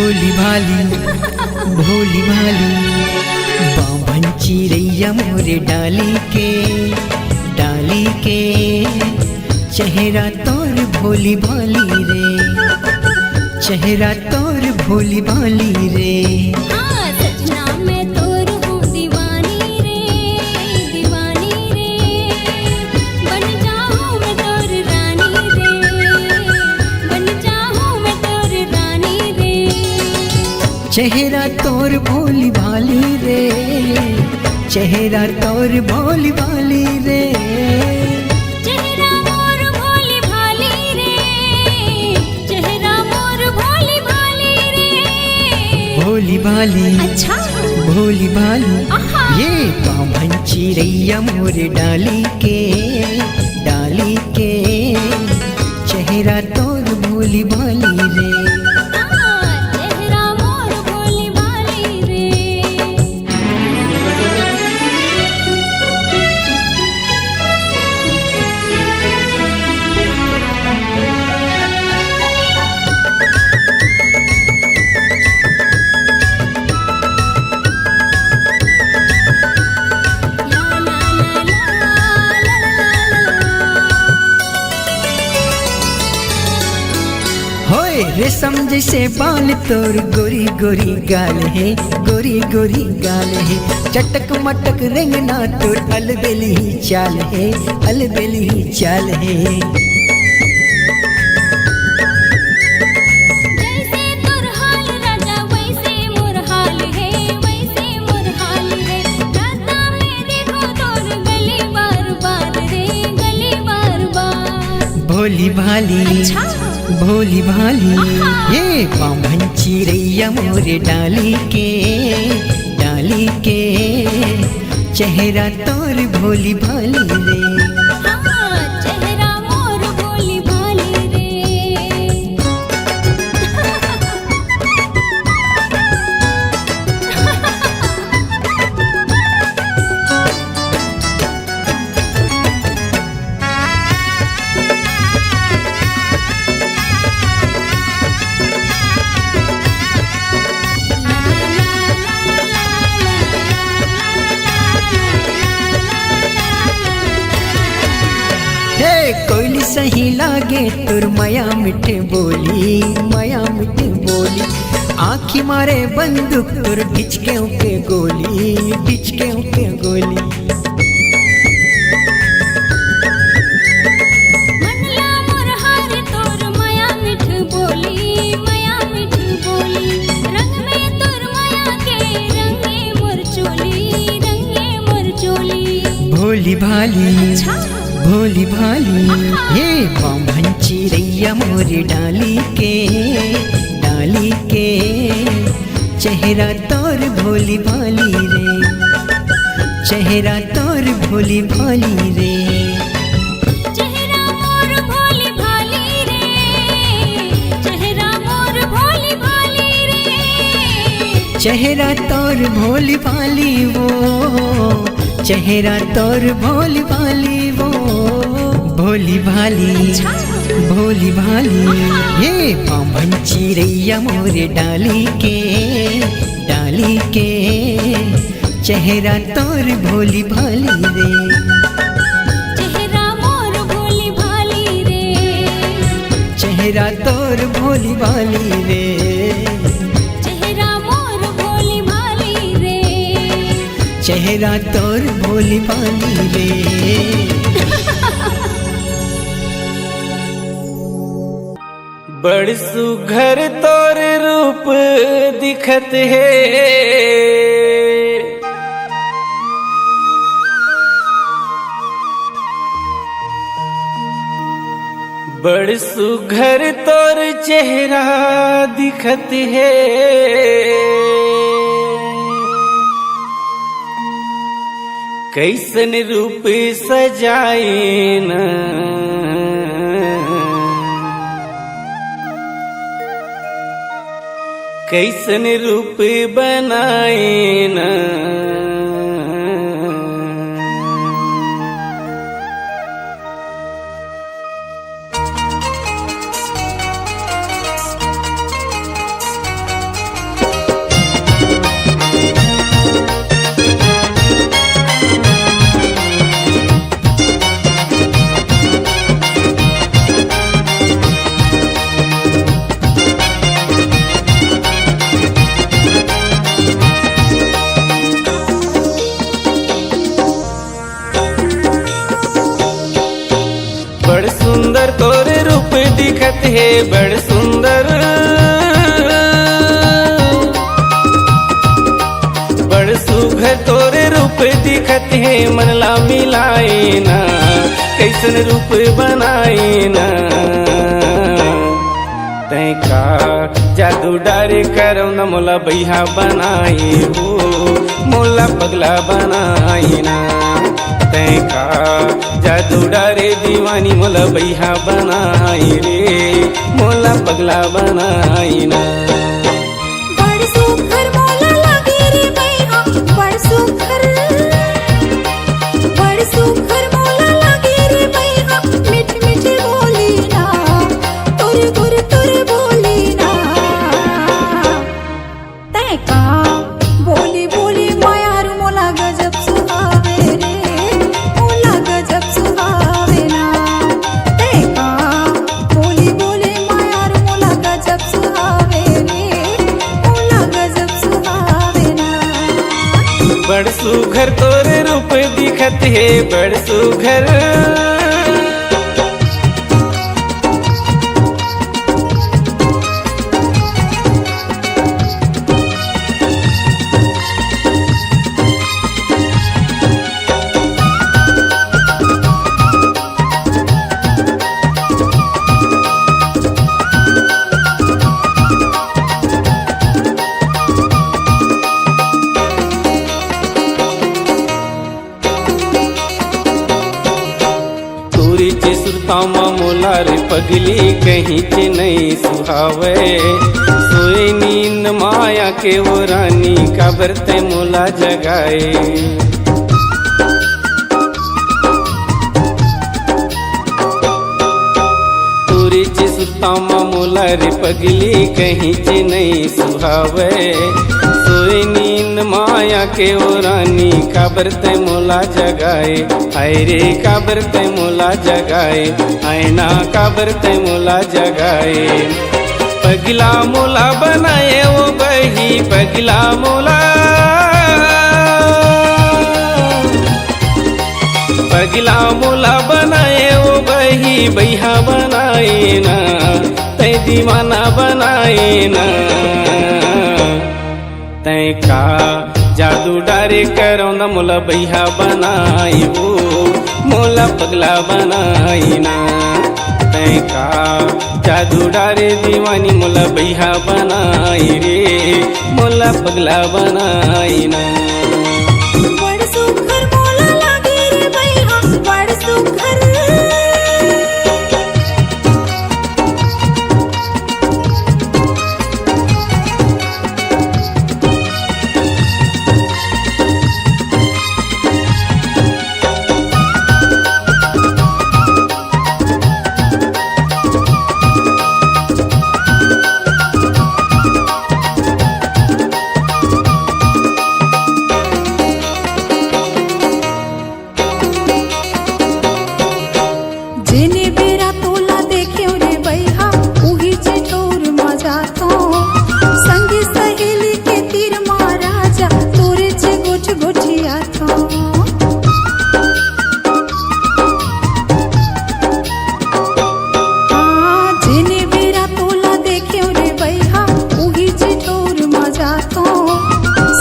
भोली भाली भोली भाली बाभन चिड़ैया मोरे डाली के चेहरा तोर भोली भाली रे, चेहरा तोर भोली भाली रे। हाँ सजना मैं तोर हूँ दीवानी रे, दीवानी रे। बन जाऊँ मैं तोर रानी रे, बन जाऊँ मैं तोर रानी रे। चेहरा तोर भोली भाली रे, चेहरा तोर भोली भाली रे। चेहरा मोर भोली भाली रे, चेहरा मोर भोली भाली रे। भोली भाली अच्छा भोली भाली आहा। ये बाभन चिड़ैया मोरे डाली के चेहरा तोर भोली भाली रे। चेहरा मोर भोली भाली रे। ला ला ला ला ला होए रेशम जैसे बाल तोर गोरी गोरी गाल है, गोरी गोरी गाल है। चटक मटक रेंगना तोर अलबेली चाल है, अलबेली चाल है। जैसे तोर हाल राजा वैसे मोर हाल है, वैसे मोर हाल है। राता में देखो तोर गली बार बार रे, गली बार बार। भोली भाली अच्छा भोली भाली आहा। ये बाभन चिड़ैया मोरे डाली के चेहरा तोर भोली भाली रे। हाँ चेहरा मोर भोली भाली रे। हे कोयली सही लागे तोर माया मिठे बोली, माया मिठे बोली। आँखी मारे बंदूक तोर ढिचके के गोली, ढिचके के गोली। मनला मोर हार तोर माया मिठ बोली, माया मिठ बोली। रंग में तोर माया के रंगे मोर चोली, रंगे मोर चोली। भोली भाली अच्छा भोली भाली ये बाभन चिड़ैया मोरे डाली के चेहरा तोर भोली भाली रे, चेहरा तोर भोली भाली रे। चेहरा मोर भोली भाली रे, चेहरा मोर भोली भाली रे। चेहरा तोर भोली भाली वो, चेहरा तोर भोली भाली वो। भोली भाली अच्छा भोली भाली ये बाभन चिड़ैया मोरे डाली के चेहरा तोर भोली भाली रे। चेहरा मोर भोली भाली रे, चेहरा तोर भोली भाली रे। चेहरा मोर भोली भाली रे। चेहरा तोर भोली भाली रे। बड़ सुघर तोर रूप दिखत है, बड़ सुघर तोर चेहरा दिखत है। कैसन रूप सजाए न, कैसन रूप बनाए न। बड़ सुंदर, बड़ सुघर तोरे रूप दिखत है मन ला मिलाए ना, कैसन रूप बनाए ना। तै का जादू डारे करौ न मोला बैहा बनाई हो, मोला पगला बनाई ना। तै का जादू डारे दीवानी मोला बैहा बनाई रे, मोला पगला बनाई ना। बड़ सुघर मोला लागे रे बैहा, बड़ सुघर, बड़ सुघर मोला लागे रे बैहा, मीठ मीठ बोली ना, तोरे गुर तोरे बोली ना। तै का बोली बोली मायारू मोला गजब सुहावे रे, मोला गजब सुहावे ना। तै का बोली बोली मायारू मोला गजब सुहावे रे, मोला गजब सुहावे ना। बड़ सुघर तोरे रूप दिखत है बड़ सुघर, तोरी चे सुरतामा मोला रे पगली कहीं चे नहीं सुहावे। सोए नींद माया के वो रानी का बरते मोला जगाए। तोरी चे सुरतामा मोला रे पगली कहीं चे नहीं सुहावे। सोए नींद माया के वो रानी काबर ते मोला जगाए। आय रे काबर ते मोला जगाए, आईना काबर ते मोला जगाए। पगला मोला बनाए वो बही, पगला मोला, पगला मोला बनाए वो बही, बैहा बनाए ना, तै दीवाना बनाए ना। तै का जादू डारे करो न मोला बैहा बनाई वो, मोला पगला बनाई ना। तै का जादू डारे दीवानी मोला बैहा बनाई रे, मोला पगला बनाई ना। बड़ सुघर मोला लागे रे बैहा, बड़ सुघर, जेने बेरा तोला देख्यो रे बैहा, उही चिठोर मजा तो संगी सहेली के तीर मारा जा, तोरे चे गोठ गोठिया तो। हाँ, जेने बेरा तोला देख्यो रे बैहा, उही चिठोर मजा तो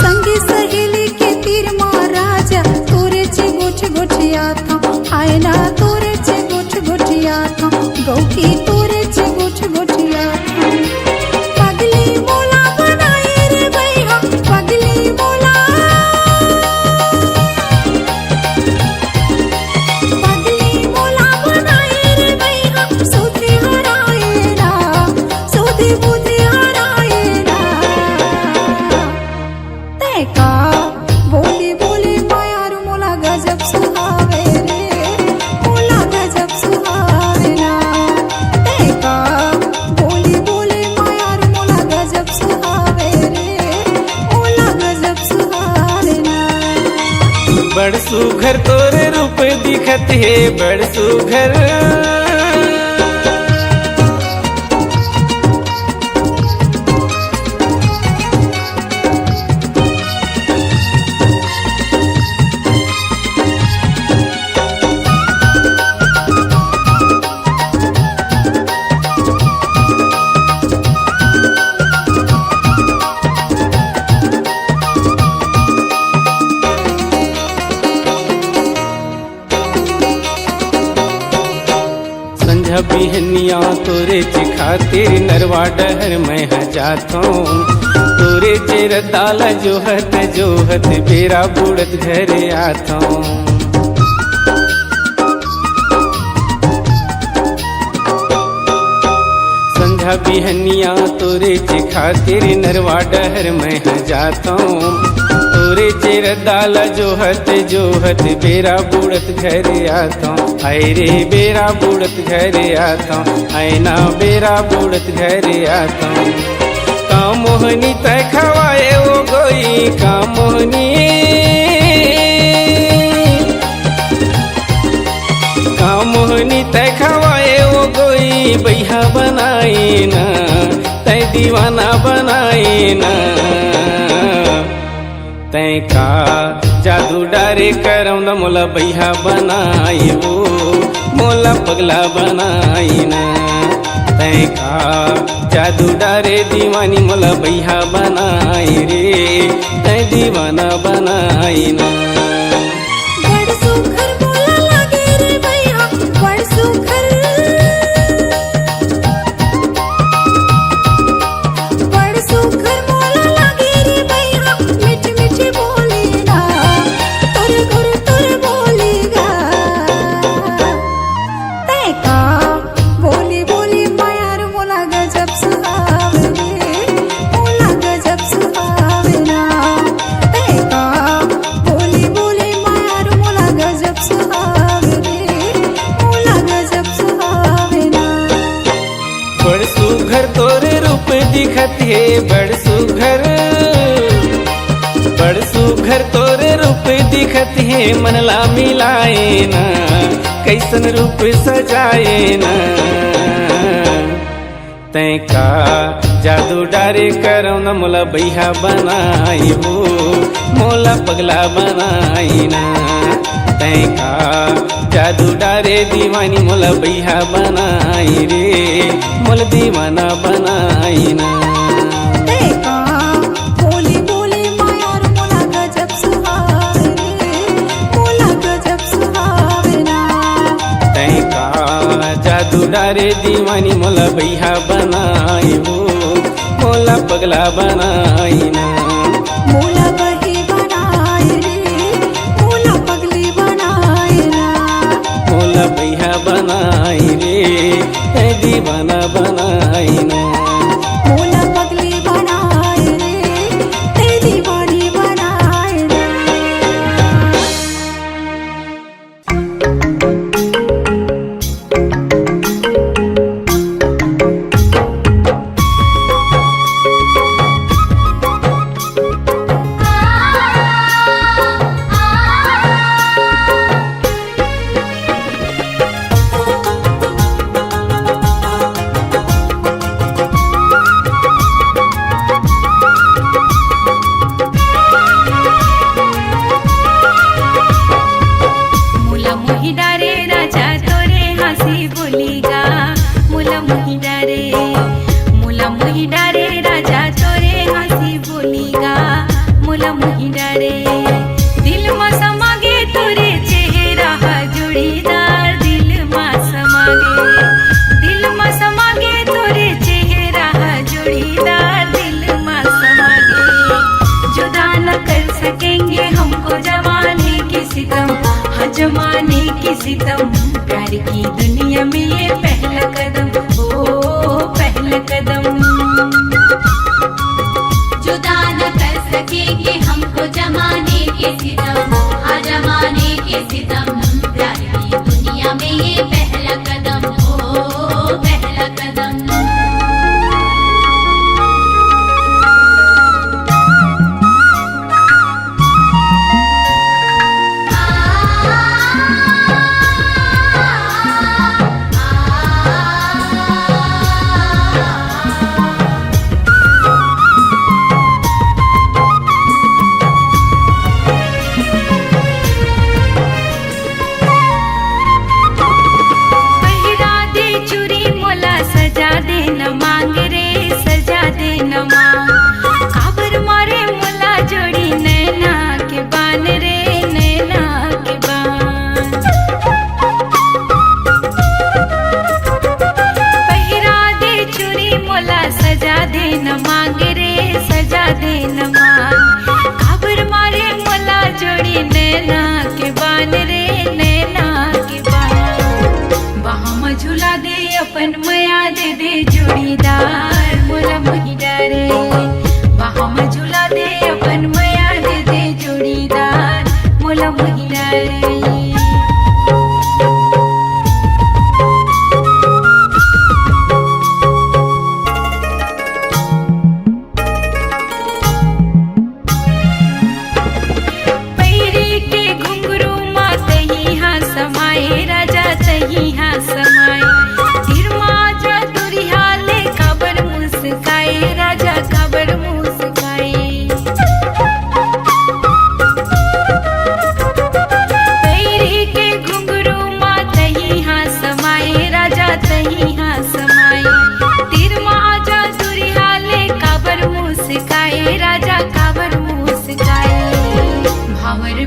संगी सहेली के तीर मारा जा, तोरे चे गोठ गोठिया तो। आय ना तोरे चे गोठ गोठिया तो, गौकी तोरे चे गोठ गोठिया तो। पगली मोला बनाए रे बैहा, पगली मोला, पगली मोला बनाए रे बैहा, सोधे हराए ना, सोधे बुधे हराए ना। तै का बोली बोली मायारू मोला गजब सुहावे रे, मोला गजब सुहावे ना। तै का बोली बोली मायारू मोला गजब सुहावे रे, मोला गजब सुहावे ना। बड़ सुघर तोरे रूप दिखत है बड़ सुघर, संझा बिहनिया तोरे चे खातिर नरवा डहर मैं जाता हूँ। तोरे चेर दाला जोहत जोहत बेरा बुड़त घरे आता हूँ। संझा बिहनिया तोरे चे खातिर नरवा डहर मैं जाता हूँ। तोरे चेर दाला जोहत जोहत बेरा बुड़त घरे आता हूँ। आए रे बेरा बुड़त घरे आता हूँ, आए ना बेरा बुड़त घरे आता हूँ। का मोहनी तय खवाए वो गोई का मोहनी, का मोहनी तय खवाए वो गोई बैहा बनाई ना तय दीवाना बनाई ना। तय का जादू डारे करम न मोला बैहा बनाई वो मोला पगला बनाई ना। तय का जादू डारे दीवानी मोला बैहा बनाई रे तय दीवाना बनाई ना। बड़ सुघर बोला लागे रे भैया बड़ सुघर, बड़ सुघर बोला लागे रे भैया मीठी मीठी बोली ना तोरे घर तोरे बोलेगा। तय का बोली बोली मायार मोला गजब सुहावे मोला गजब सुहावे ना। तय का बोली बोली मायार मोला गजब सुहावे मोला गजब सुहावे ना। बड़ सुघर तोरे रूप दिखत है बड़ सुघर, बड़ सुघर तोरे रूप दिखत है मनला मिलाए ना कैसन रूप सजाए ना। तय का जादू डारे करम न मोला बैहा बनाई वो मोला पगला बनाई ना। तय का जादू डारे दीवानी मोला बैहा बनाई रे मोला दीवाना बनाई ना। तय का बोली बोली मायार मोला गजब सुहावे मोला गजब सुहावे ना। तय का जादू डारे दीवानी मोला बैहा बनाई वो मोला पगला बनाई ना। मोला बही बनाए रे मोला पगली बनाए ना। मोला बैहा बनाई रे तय दीवाना बनाई ना। मोला पगली बनाए रे ते दीवानी बनाए ना। मुला मोही डारे राजा तोरे हंसी बोलीगा मुला मोही डारे, मुला मोही डारे राजा तोरे हंसी बोलीगा मुला मोही डारे। दिल में समागे तोरे चेहरा जोड़ीदार दिल में समागे, दिल में समागे तोरे चेहरा जोड़ीदार दिल में समागे। जुदा न कर सकेंगे हमको जमाने के सितम, हाँ जमाने के सितम। प्यार की दुनिया में ये पहला कदम ओ पहला कदम। जुदा न कर सकेंगे हमको जमाने के सितम, हाँ जमाने के सितम। प्यार की दुनिया में ये पहला कदम ओ पहला कदम। आ दे नमान खबर मारे मोला जोड़ी नैना के बान रे नैना के बान बाह झूला दे अपन मया दे दे जोड़ीदार मोला मोही डारे बाह झूला दे अपन मया दे दे जोड़ीदार मोला मोही डारे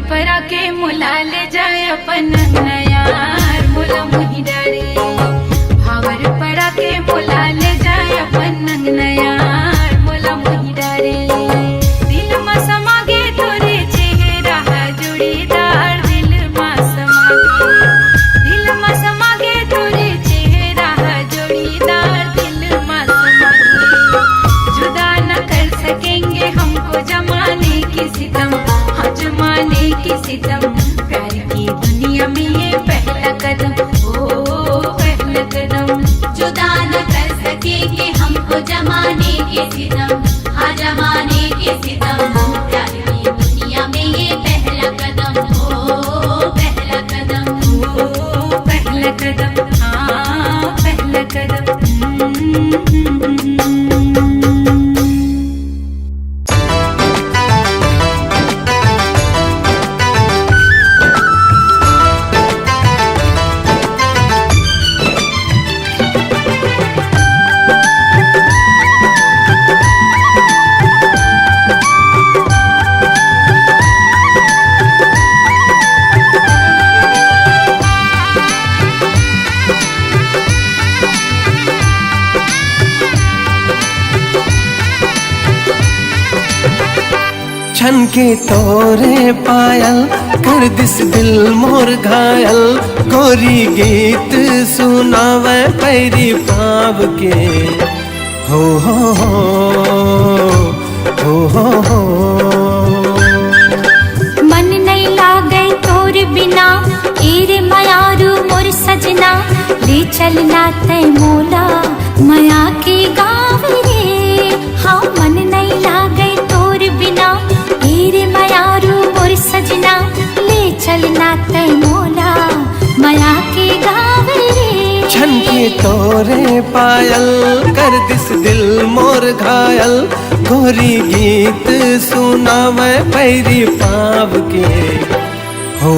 परा के मुला ले जाए अपन नयार मोला मोही डारे भावर परा के मुला ले जाए अपन नयार मोला मोही डारे दिल में समागे तोरे चेहरा जोड़ीदार दिल में समागे तोरे चेहरा जोड़ीदार दिल में समागे जुदा न कर सकेंगे हमको जमाने की सितम जमाने की सितम प्यार की दुनिया में ये पहला कदम ओ पहला कदम जुदा न कर सकेंगे हमको जमाने के सितम हाँ जमाने के सितम प्यार की दुनिया में ये पहला कदम ओ पहला कदम ओ पहला कदम हाँ पहला कदम छन के तोरे पायल कर दिस दिल मोर घायल गोरी गीत सुनावे पैरी पाव के हो मन नहीं लागे तोर बिना एरे मयारू मोर सजना ले चलना तय मोला मया के गाँव रे हाँ मन नहीं लागे तोर बिना एरे मयारू मोर सजना ले चलना तय मोला मया के गाँव रे छन के तोरे पायल कर दिस दिल मोर घायल गोरी गीत सुनावे पैरी पाव के हो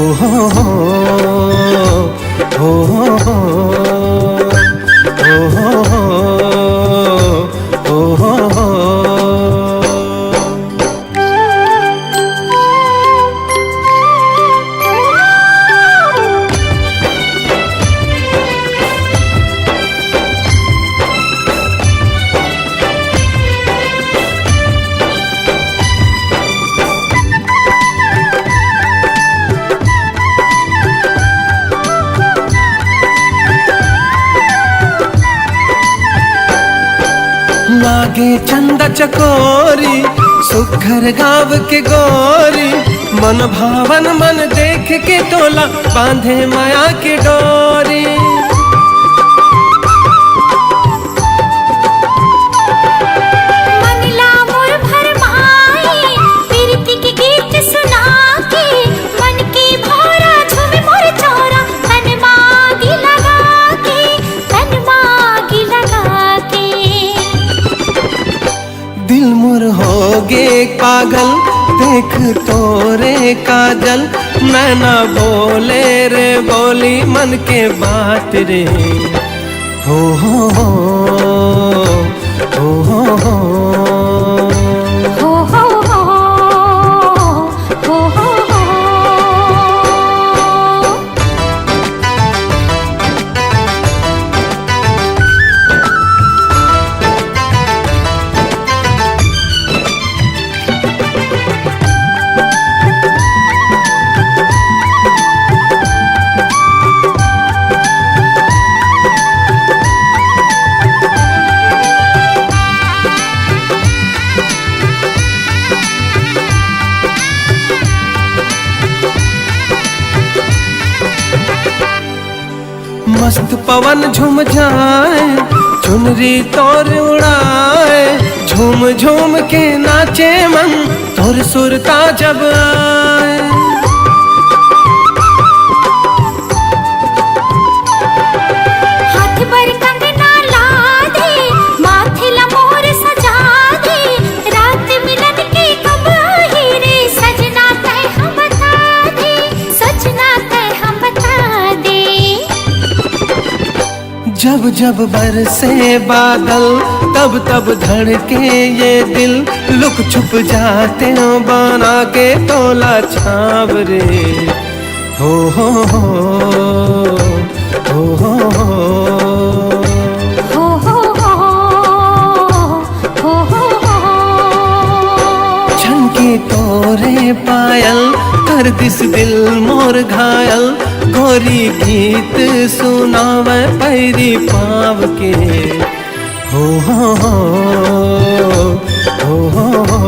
लागे चंदा चकोरी सुखर गाँव के गोरी मन भावन मन देख के तोला बांधे माया के डोरी मनला मोर भरमाई प्रीति के गीत सुना के मन के भौरा झूमे मोर चौरा तन मागी लगा के दिल मोर हो गे पागल देख तोरे काजल नैना बोले रे बोली मन के बात रे हो मस्त पवन झूम जाए, चुनरी तोर उड़ाए, झूम झूम के नाचे मन तोर सुरता जब आए। हाथ पर कंगना ला दे, माथे ला मोर सजा दे, रात मिलन की कब आई रे, सजना तय हम बता दे, सजना तय हम बता दे। जब जब बरसे बादल तब तब धड़के ये दिल, लुक छुप जाते हो बना के तोला छाव रे। हो हो हो हो हो हो हो हो हो हो। झनके तोरे पायल कर दिस दिल मोर घायल, गोरी गीत सुनावे पैरी पाव के। हो हो हो हो हो हो।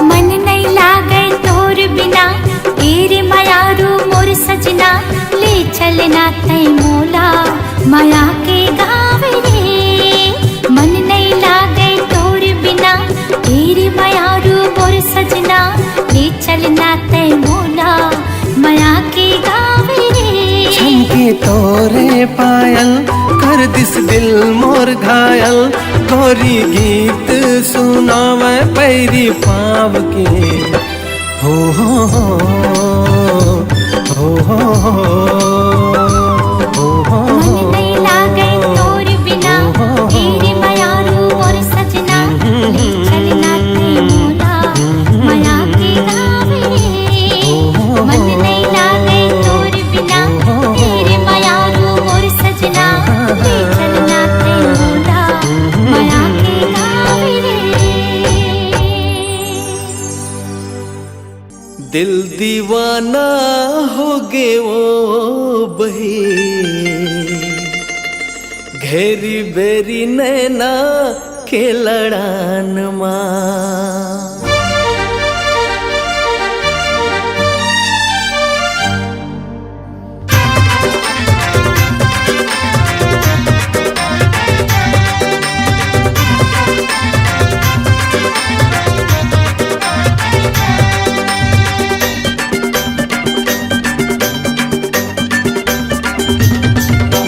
मन नहीं लागे तोर बिना, तेरे मायारू मोर सजना, ले चलना तय मोला माया के गाँव रे। मन नहीं लागे तोर बिना, तेरे मायारू मोर सजना, ले चलना तय मोला माया के गाँव रे। झनके तोरे पायल कर दिस दिल मोर घायल, गोरी गीत सुनावे पैरी पाव के। हो हो हो हो हो हो हो। मन नहीं लागे तोर बिना, तेरे मायारू मोर सजना, ले चलना तय मोला माया के गाँव रे। मन नहीं लागे तोर बिना, तेरे मायारू मोर सजना, ले चलना तय मोला माया के गाँव रे। दिल दीवाना हो गे वो बही, घेरी बेरी नैना के लड़ान माँ।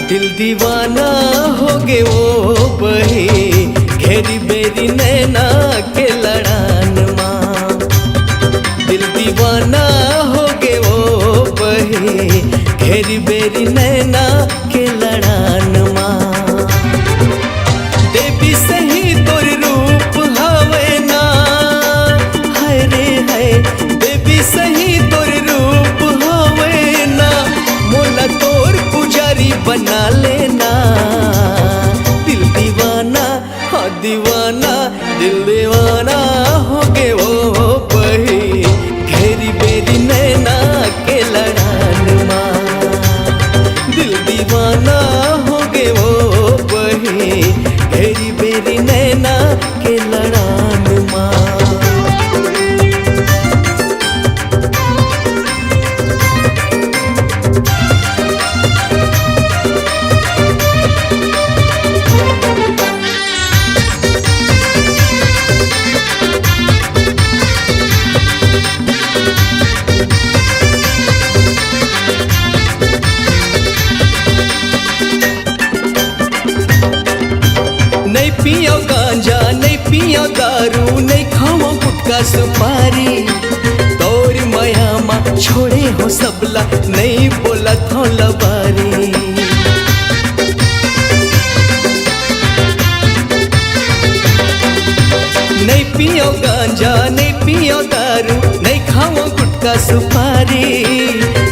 दिल दीवाना हो गे वो बही, घेरी बेरी नैना के लड़ान माँ। दिल दीवाना हो गे वो बही, घेरी बेरी नैना के लड़ान माँ। देवी सही तोर रूप हवे ना, हाय रे हाय, देवी सही तोर रूप हवे ना, मोला तोर पुजारी बना लेना। दिल दीवाना हाँ दीवाना, दिल दीवाना हो गे वो बही, घेरी बेरी नैना के लड़ान माँ। दिल दीवाना हो गे वो बही, घेरी बेरी नैना के लड़ान माँ। नहीं पियो गांजा नहीं पियो दारू, नहीं खाओ गुटखा सुपारी, तोर माया माँ छोड़े हो सबला, नहीं बोला थोला बारी। नहीं पियो गांजा नहीं पियो दारू, नहीं खाओ गुटखा सुपारी,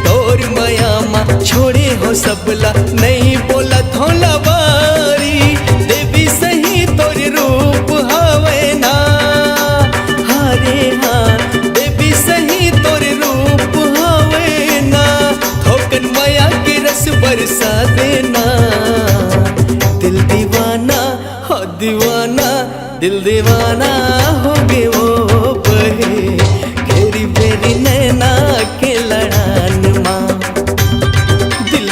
तोर माया माँ छोड़े हो सबला, नहीं बोला थोला बारी। देवी सही तोर रूप हवे ना, हारे हाँ, देवी सही तोर रूप हवे ना, थोकन माया के रस बरसा देना। दिल दीवाना हो दीवाना, दिल दीवाना हो गे वो बहे, घेरी बेरी नैना के लड़ान माँ। दिल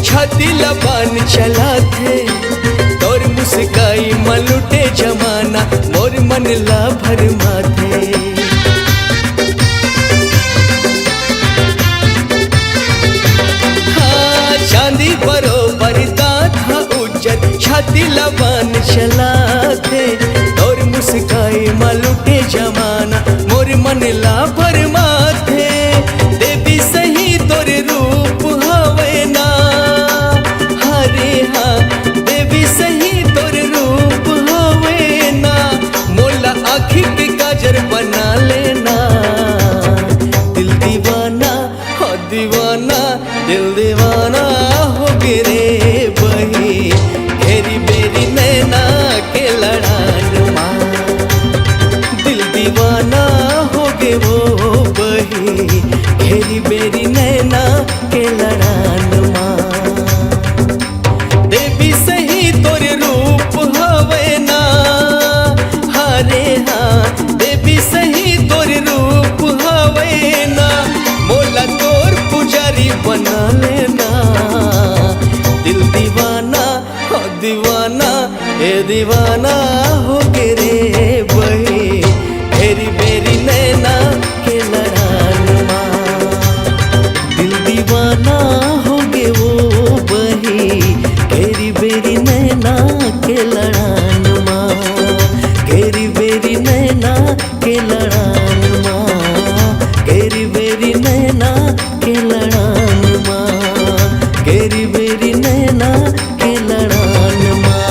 छाती लबान चला थे तोर मुस्काई मलुटे जमाना मोर मन ला भरमा थे हाँ चांदी बरोबर था उज्जर छाती लबान चला थे तोर मुस्काई मलुटे जमाना मोर मन ला भरमा थे देवी सही तोर रूप हवे ना हरे हाँ देवी सही तोर रूप हवे ना मोला आँखी के काजर बना लेना दिल दीवाना हो दीवाना दिल दीवाना हो गिरे बही घेरी बेरी नैना के लड़ान माँ दिल दीवाना हो गे वो बही घेरी बेरी नैना के लड़ान माँ देवी सही तोर रूप हवे ना हरे हाँ देवी सही तोर रूप हवे ना मोला तोर पुजारी बना लेना दिल दीवाना हो दीवाना ए दीवाना हो गे रे बही घेरी बेरी नैना के लड़ान माँ दिल दीवाना हो गे वो बही घेरी बेरी नैना के लड़ान माँ घेरी बेरी नैना के लड़ान माँ घेरी बेरी नैना के लड़ान माँ घेरी बेरी नैना के लड़ान माँ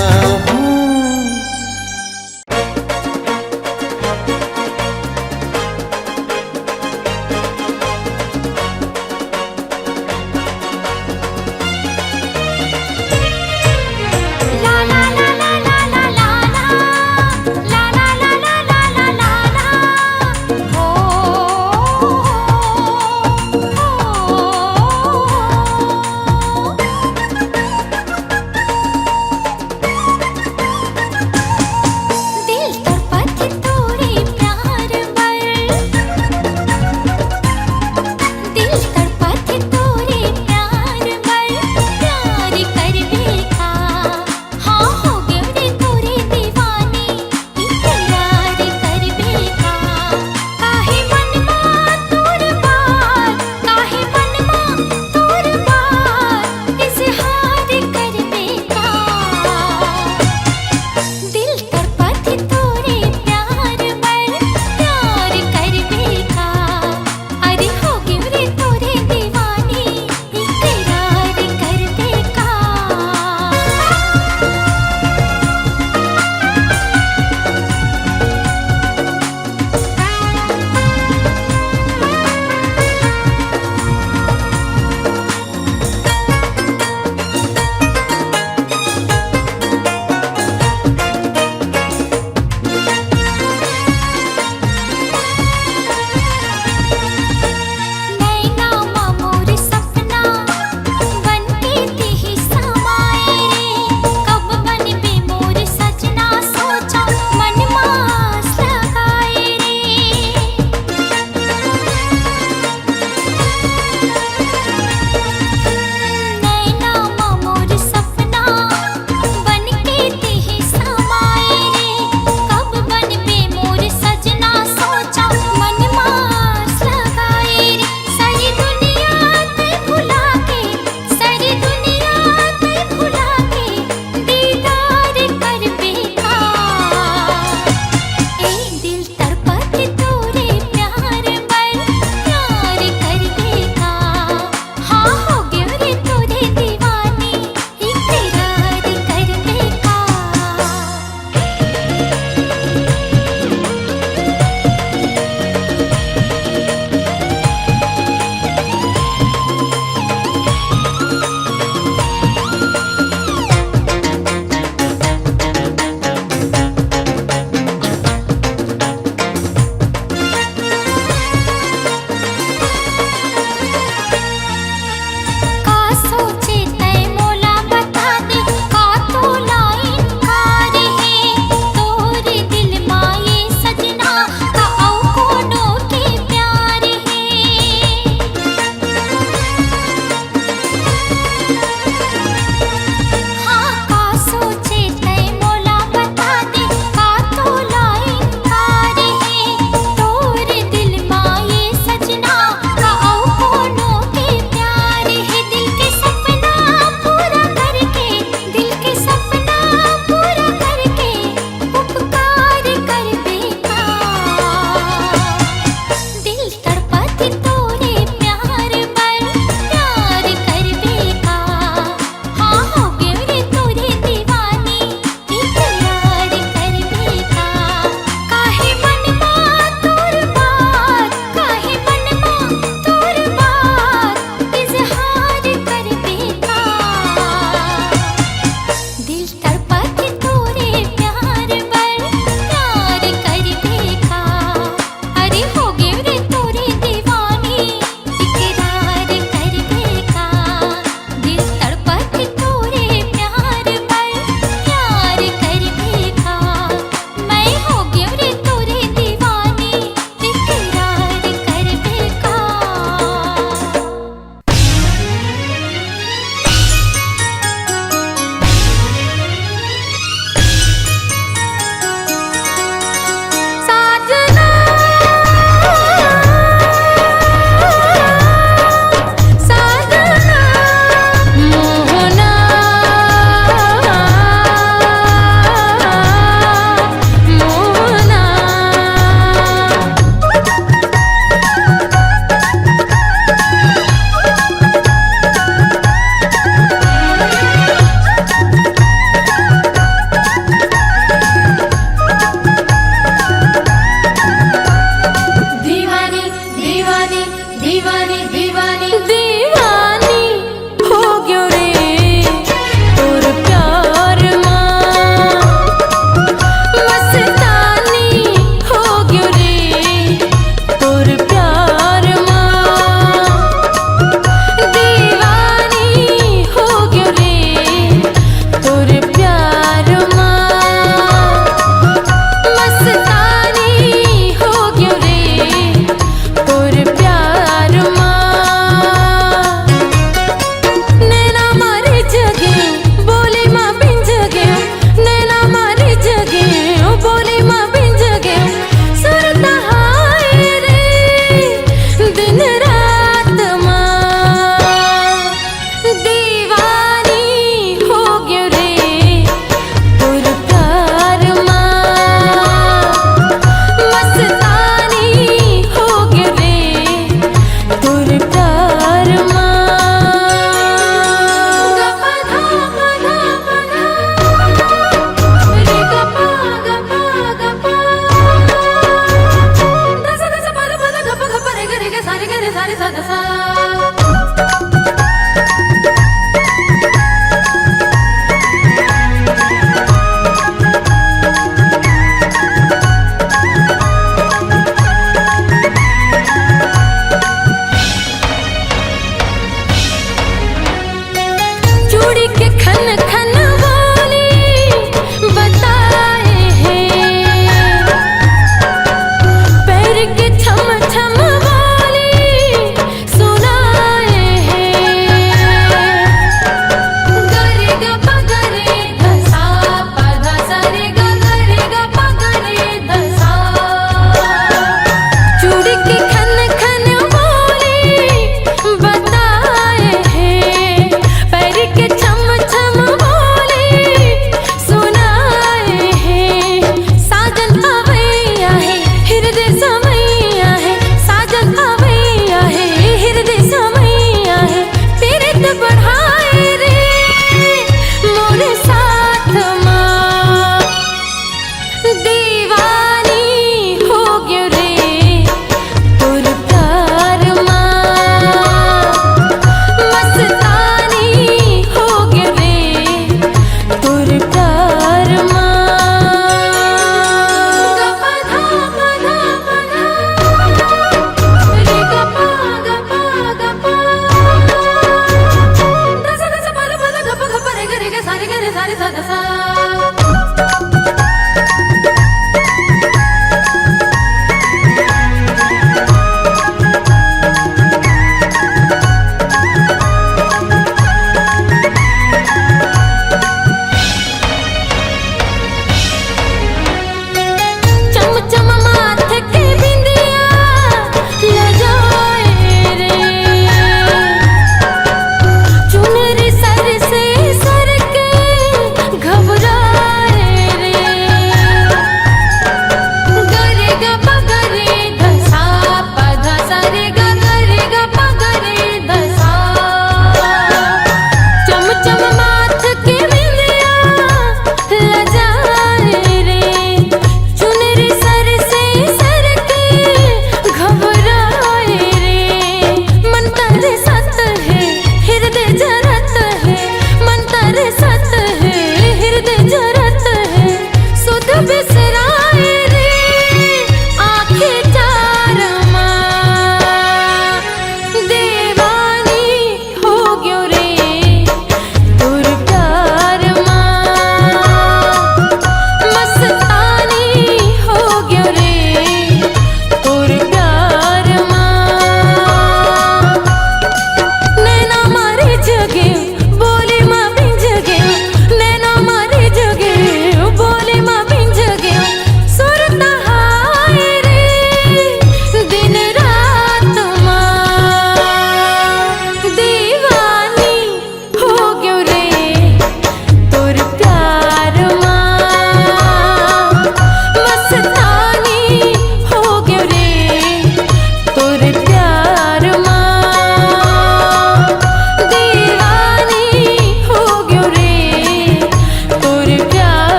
सारे ग रे सारे सा ध सा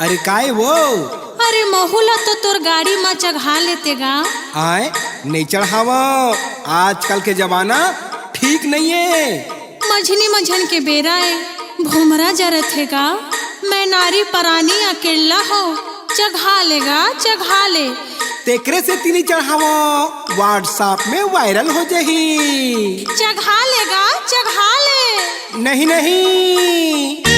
अरे काय वो? अरे महुला तो तोर गाड़ी में चढ़ा लेते गा। आए नहीं चढ़ावा, आजकल के जमाना ठीक नहीं है। मझनी मझन के बेरा है, भूमरा जरत है गा। मैं नारी परानी अकेला हो, चढ़ा लेगा चढ़ा ले। तेकरे से तीनी चढ़ावा, व्हाट्सएप में वायरल हो जाही। चढ़ा लेगा चढ़ा ले। नहीं नहीं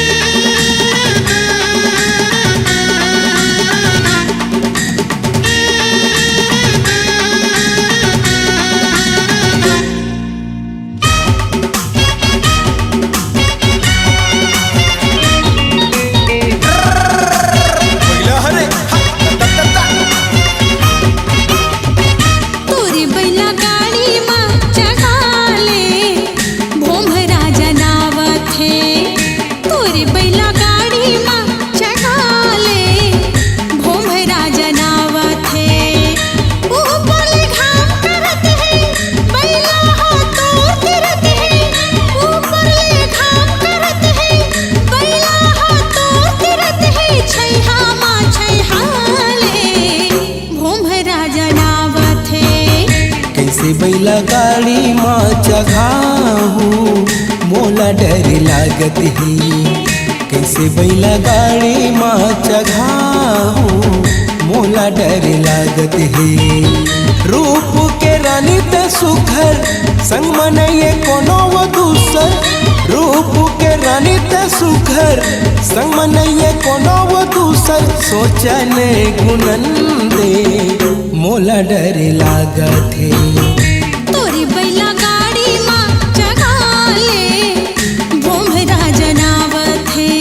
बैला गाड़ी माँ चघाहू मोला डर लागत है। कैसे बैला गाड़ी माँ चघाहू मोला डर लागत है। रूप के रानी ते सुखर संग मनइए कोनो वो दूसर। रूप के रानी ते सुखर संग मनइए कोनो वो दूसर। सोचने गुनन दे मोला डर लागत है। तोरी बैला गाड़ी माँ चढ़ा ले, भोमरा जनावत है।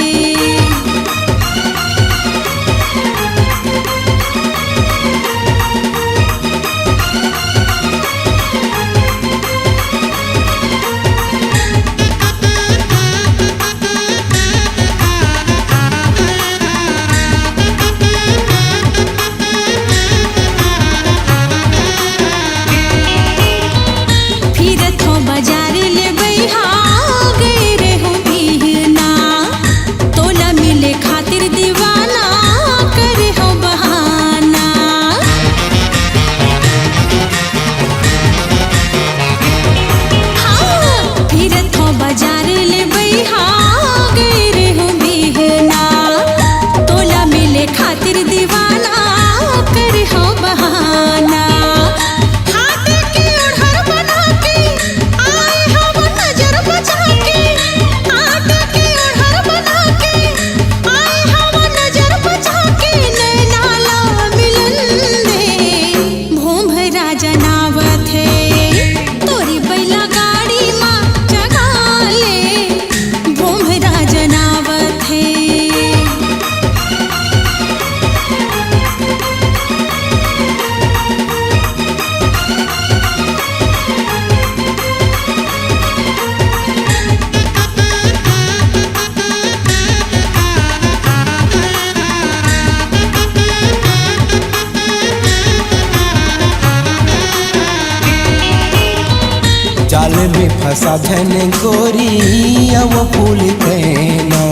में फंसा धन गोरी वो फूल कहना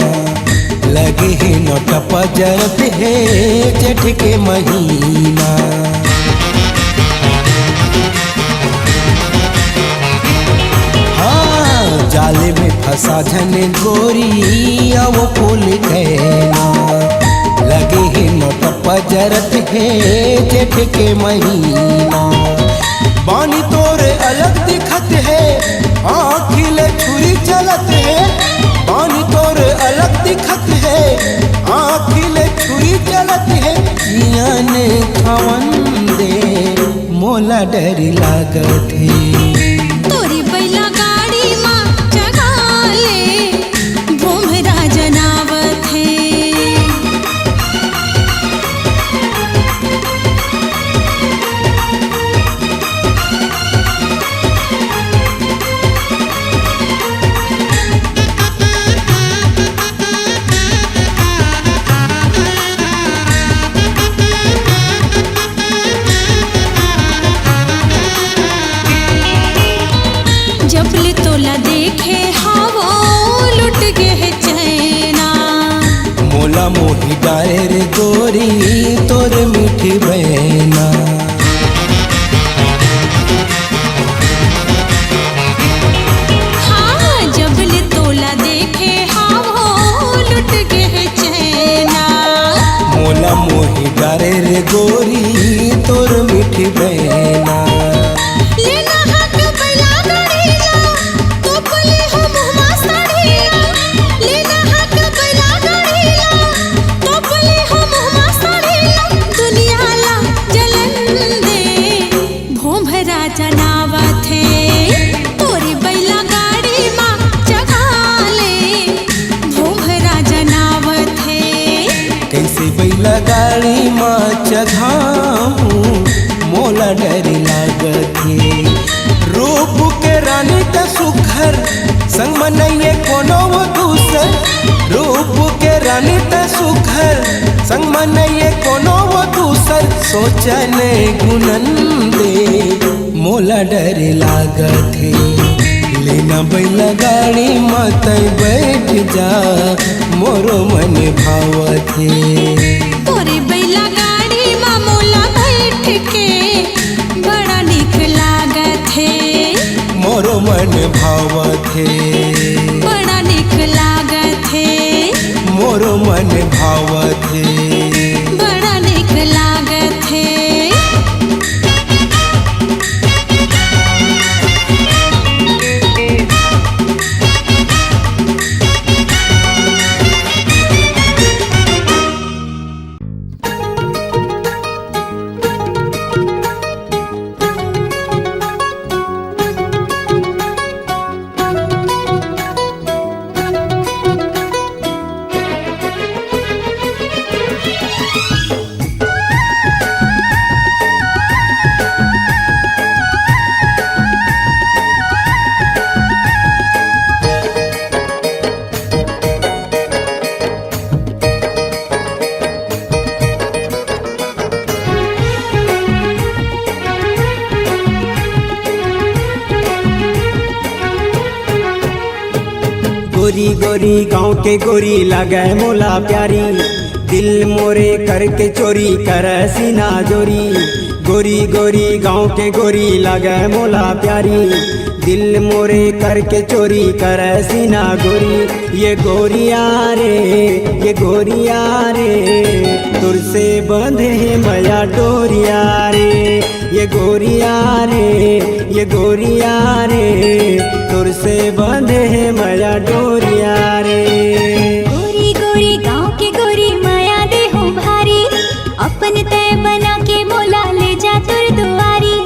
लगे है नोट पजरत है जेठ के महीना। हाँ जाले में फंसा धन गोरी वो फूल कहना लगे है नोट पजरत है जेठ के महीना। बानी तोरे अलग दिखत है आँखिले छुरी चलत है। बानी तोरे अलग दिखत है आँखिले छुरी चलत है। जियान खावन दे मोला डर लागत है। तोरी बैला गाड़ी माँ चगाले भोमरा जनावत है। जबले तोला देखे हवो लुट गे है चैना। मोला मोही डारे रे गोरी तोर मीठी बहना। हाँ जबले तोला देखे हवो लुट गे है चैना। मोला मोही डारे रे गोरी तोर मीठी बहना। लेना हक बैला गाड़ीला तो बोले हो मुहमा साड़ीला। लेना हक बैला गाड़ीला तो बोले हो मुहमा साड़ीला। दुनिया ला जलन दे भोमरा जनावत है। तोरी बैला गाड़ी माँ चगाले भोमरा जनावत है। कैसे बैला गाड़ी माँ चघाऊं मोला डर लागत है। रूप के रानी त सुखर संग मनइए कोनो वो दूसर। रूप के रानी त सुखर संग मनइए कोनो वो दूसर। सोचन गुनन दे मोला डर लागत है। लेना बैला गाड़ी मत बैठ जा मोरो मन भावत है। तोरे बैला गाड़ी माँ मोला बैठ के बड़ा निक लागत है। मोरो मन भावत है। बड़ा निक लागत है। मोरो मन भावत है। बड़ा निक लागत है। गोरी गोरी गाँव के गोरी लगे मोला प्यारी। दिल मोरे करके चोरी कर सीना जोरी। गोरी गोरी गाँव के गोरी लगे मोला प्यारी। दिल मोरे करके चोरी कर सीना गोरी। ये गोरिया रे ये गोरिया रे तुर से बंधे है मया डोरिया रे। ये गोरिया रे ये गोरिया रे तुर से बंधे है मया डोरिया रे। गोरी गोरी गाँव के गोरी माया दे हो भारी। अपन तय बना के मोला ले जा तुर दुआरी।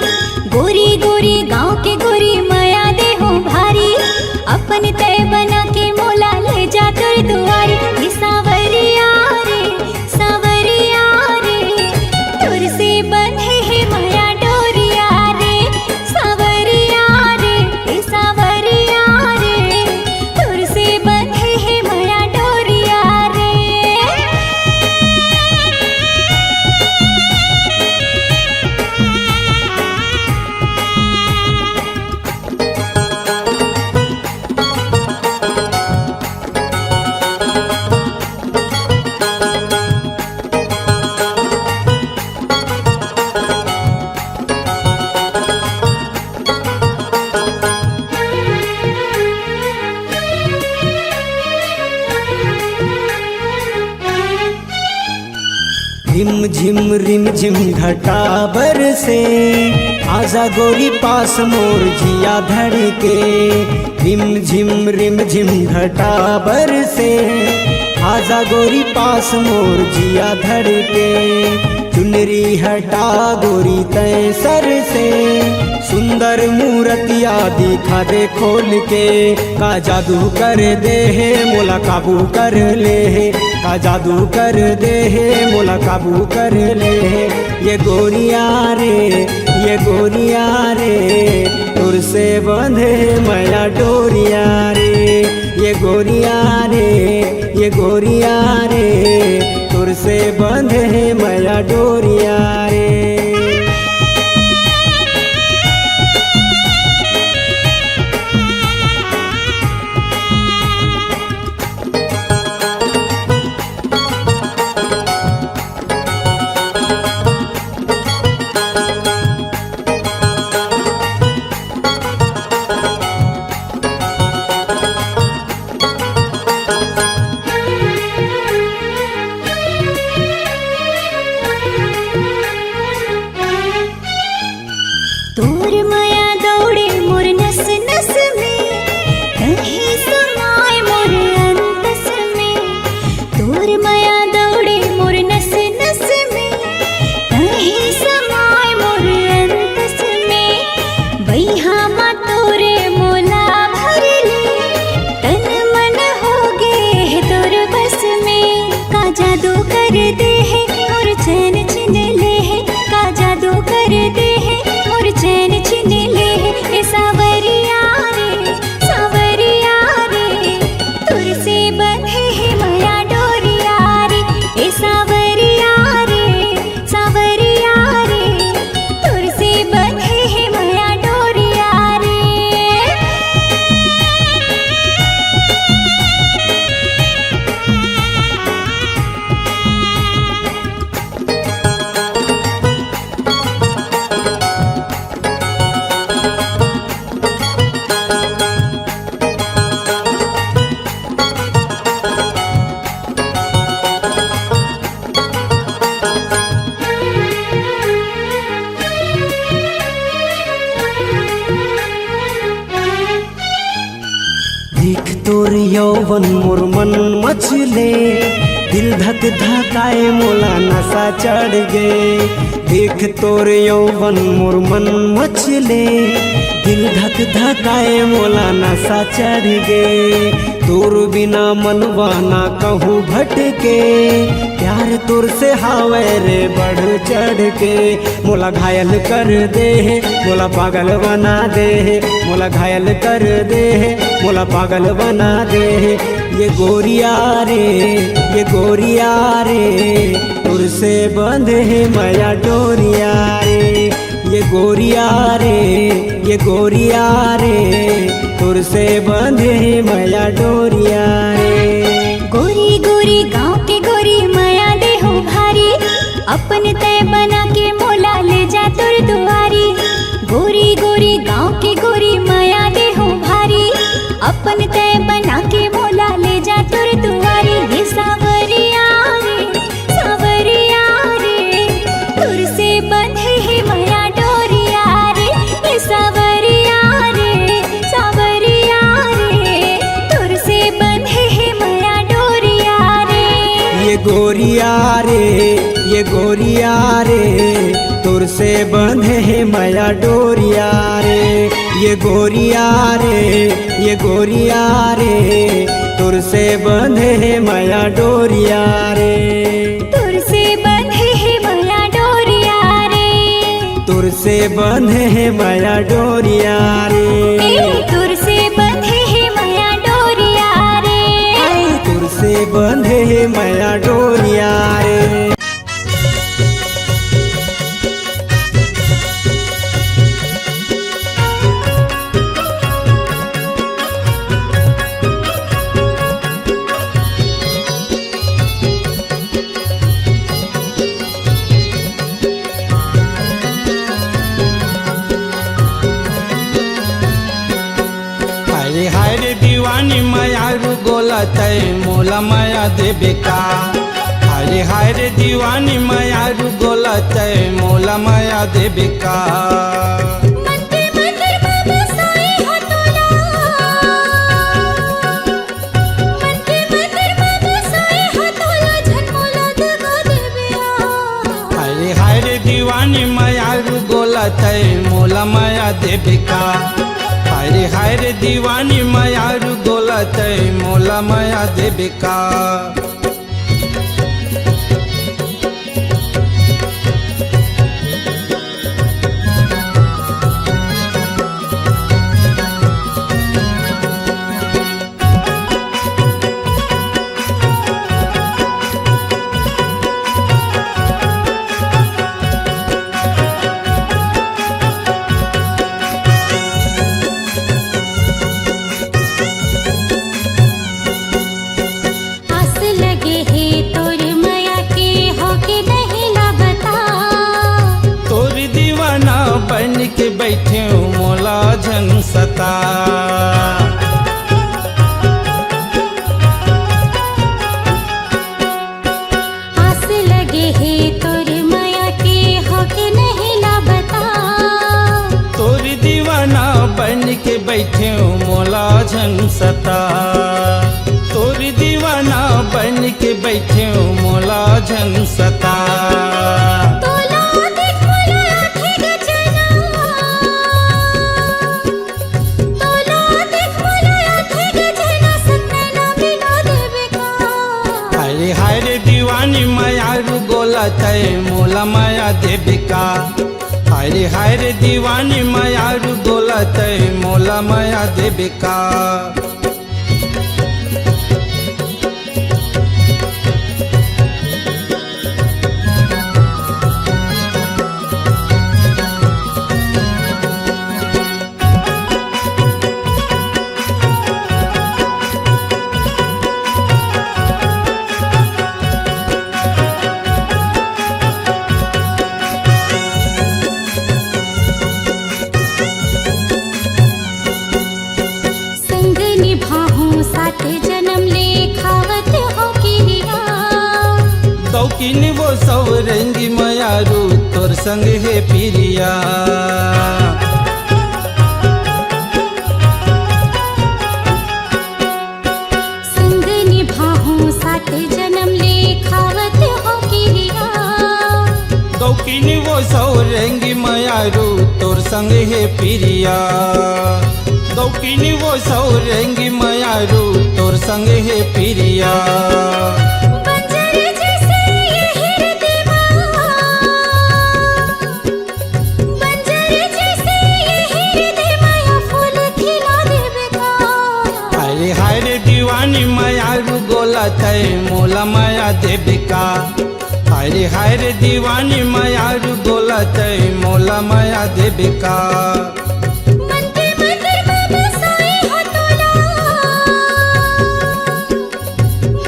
गोरी गोरी गाँव के गोरी माया दे हो भारी। अपन तय बना के मोला ले जा तुर दुआरी। ये सावरिया रे तुर से बंधे है माया डोरिया रे। सावरिया रे रिम झिम घटा बरसे, आजा गोरी पास मोर जिया धड़के। रिम झिम घटा बरसे, आजा गोरी पास मोर जिया धड़के। चुनरी हटा गोरी तय सर से, सुंदर मूर्तिया दिखा दे खोल के। का जादू कर दे है मोला काबू कर ले है, का जादू कर दे है मोला काबू कर ले है। ये गोरिया रे तुर से बंधे मैया डोरिया रे। ये गोरिया रे तुर से बंधे मैया डोरिया रे। तोर माया दौड़े मोर नस नस में, कहीं समाए मोर अंतस में। तोर माया दौड़े मोर नस नस में, कहीं समाए मोर अंतस में। बैहा मा तोरे मोला भर ले, तन मन हो गे है तोर बस में। का जादू कर दे है मोर चैन छिन ले है, का जादू कर दे है मोर चैन छिन ले है। ए सावरिया रे तुर से बंधे है माया डोरिया रे। ए सावरिया रे तुर से बंधे है माया डोरिया रे। देख तोर यौवन मोर मन मचले, दिल धक धकाए मोला नशा चढ़ गे। देख तोर यौवन मोर मन मचले, दिल धक धकाए मोला नशा चढ़ गे। तोर बिना मनवा ना कहूँ भटके, प्यार तोर से हावे रे बढ़ चढ़ के। मोला घायल कर दे है मोला पागल बना दे है, मोला घायल कर दे है मोला पागल बना दे है। ये गोरिया रे तुर से बंधे है माया डोरिया रे। ये गोरिया रे तुर से बंधे है माया डोरिया रे। गोरी गोरी गाँव के गोरी माया दे हो भारी, अपन तय बना के मोला ले जा तोर दुआरी। गोरी गोरी गाँव के गोरी माया दे हो भारी, अपन तय बना के मोला ले जा तोर दुआरी। ये सावरिया रे तुर से बंधे है माया डोरिया रे। ये सावरिया रे तुर से बंधे है माया डोरिया रे। ये गोरिया रे तुर से बंधे है माया डोरिया रे। ये गोरिया रे तुर से बंधे है माया डोरिया रे। तुर से बंधे है माया डोरिया रे। तुर से बंधे है माया डोरिया रे। तुर से बंधे है माया डोरिया रे। तुर से बंधे है माया डोरिया रे। हाय रे दीवानी माया रू गोला तय मोला माया देबे का। अरे हाय रे दीवानी मायारू गोलत मोला माया देबे का मंदिर मंदिर बाबा सोए हो तोला मंदिर मंदिर बाबा सोए हो तोला झनमोला दगा देबे अरे हाय रे दीवानी मायारू गोलत मोला माया देबे का अरे हाय रे दीवानी मायारू गोलत मोला माया देबे का आस लगे है तोर माया के हो के नहीं ला बता तोर दीवाना बन के बैठे हूँ मोला झन सता आस लगे है तोर माया के हो के नहीं ला बता तोर दीवाना बन के बैठे हूँ मोला झन सता तोर दीवाना बन के बैठे हूँ मोला झन सता तोला देख मोला आँखें गजना तोला देख मोला आँखें गजना सतना मिला देबे का अरे हाय रे दीवानी मायारू गोलत मोला माया देबे का अरे हाय रे दीवानी मायारू गोलत मोला माया देबे का संग निभाहूं साथ जन्म ले खावत हो किरिया दौकिन वो सब रंगी मायारू तोर संग है पिरिया संग निभाहूं साथ जन्म ले खावत हो किरिया दौकिन वो सब रंगी मायारू तोर संग है पिरिया दौकिन वो सब रंगी मायारू तोर संग है पिरिया बंजर जैसे ये हृदयवा बंजर जैसे ये हृदयवा या फूल खिला देबे का अरे हाय रे दीवानी मायारू गोलत मोला माया देबे का अरे हाय रे दीवानी मायारू गोलत मोला माया देबे का मंदिर मंदिर बाबा सोए हो तोला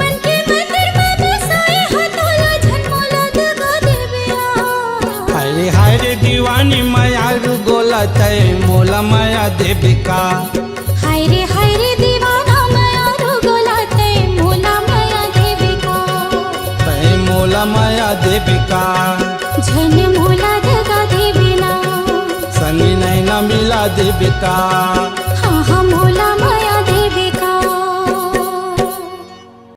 मंदिर मंदिर बाबा सोए हो तोला झनमोला दगा देबे अरे हाय रे दीवानी मायारू गोलत मोला माया देबे का हाय रे दीवाना माया रो गोलाते मोला माया देबे का तै मोला माया देबे का झन मोला दगा देबे ना संगी नहीं ना मिला देबे का